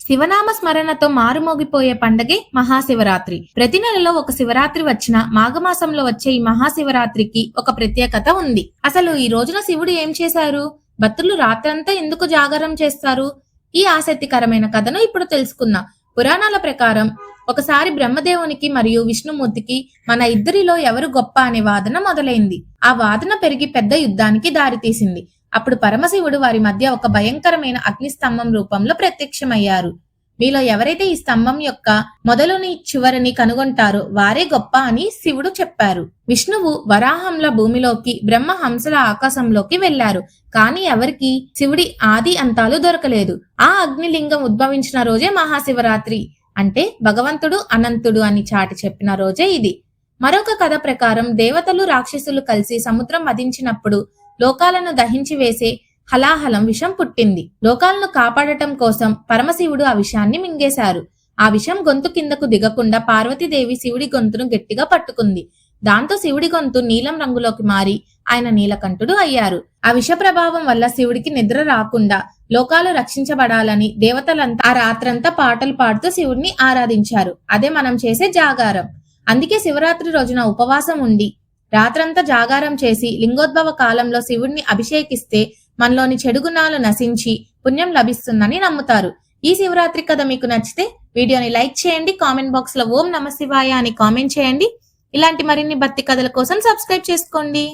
శివనామ స్మరణతో మారుమోగిపోయే పండగే మహాశివరాత్రి. ప్రతి నెలలో ఒక శివరాత్రి వచ్చిన మాఘమాసంలో వచ్చే ఈ మహాశివరాత్రికి ఒక ప్రత్యేకత ఉంది. అసలు ఈ రోజున శివుడు ఏం చేశారు? భక్తులు రాత్రంతా ఎందుకు జాగారం చేస్తారు? ఈ ఆసక్తికరమైన కథను ఇప్పుడు తెలుసుకుందాం. పురాణాల ప్రకారం ఒకసారి బ్రహ్మదేవునికి మరియు విష్ణుమూర్తికి మన ఇద్దరిలో ఎవరు గొప్ప అనే వాదన మొదలైంది. ఆ వాదన పెరిగి పెద్ద యుద్ధానికి దారితీసింది. అప్పుడు పరమశివుడు వారి మధ్య ఒక భయంకరమైన అగ్నిస్తంభం రూపంలో ప్రత్యక్షమయ్యారు. మీలో ఎవరైతే ఈ స్తంభం యొక్క మొదలుని చివరిని కనుగొంటారో వారే గొప్ప అని శివుడు చెప్పారు. విష్ణువు వరాహంల భూమిలోకి, బ్రహ్మ హంసల ఆకాశంలోకి వెళ్లారు. కానీ ఎవరికి శివుడి ఆది అంతాలు దొరకలేదు. ఆ అగ్నిలింగం ఉద్భవించిన రోజే మహాశివరాత్రి, అంటే భగవంతుడు అనంతుడు అని చాటి చెప్పిన రోజే ఇది. మరొక కథ ప్రకారం దేవతలు రాక్షసులు కలిసి సముద్రం వధించినప్పుడు లోకాలను దహించి వేసే హలాహలం విషం పుట్టింది. లోకాలను కాపాడటం కోసం పరమశివుడు ఆ విషాన్ని మింగేశారు. ఆ విషం గొంతు కిందకు దిగకుండా పార్వతీదేవి శివుడి గొంతును గట్టిగా పట్టుకుంది. దాంతో శివుడి గొంతు నీలం రంగులోకి మారి ఆయన నీలకంఠుడు అయ్యారు. ఆ విష ప్రభావం వల్ల శివుడికి నిద్ర రాకుండా లోకాలు రక్షించబడాలని దేవతలంతా ఆ రాత్రంతా పాటలు పాడుతూ శివుడిని ఆరాధించారు. అదే మనం చేసే జాగారం. అందుకే శివరాత్రి రోజున ఉపవాసం ఉండి రాత్రంతా జాగారం చేసి లింగోద్భవ కాలంలో శివుడిని అభిషేకిస్తే మనలోని చెడు గుణాలు నశించి పుణ్యం లభిస్తుందని నమ్ముతారు. ఈ శివరాత్రి కథ మీకు నచ్చితే వీడియోని లైక్ చేయండి, కామెంట్ బాక్స్ లో ఓం నమ శివాయ అని కామెంట్ చేయండి. ఇలాంటి మరిన్ని భక్తి కథల కోసం సబ్స్క్రైబ్ చేసుకోండి.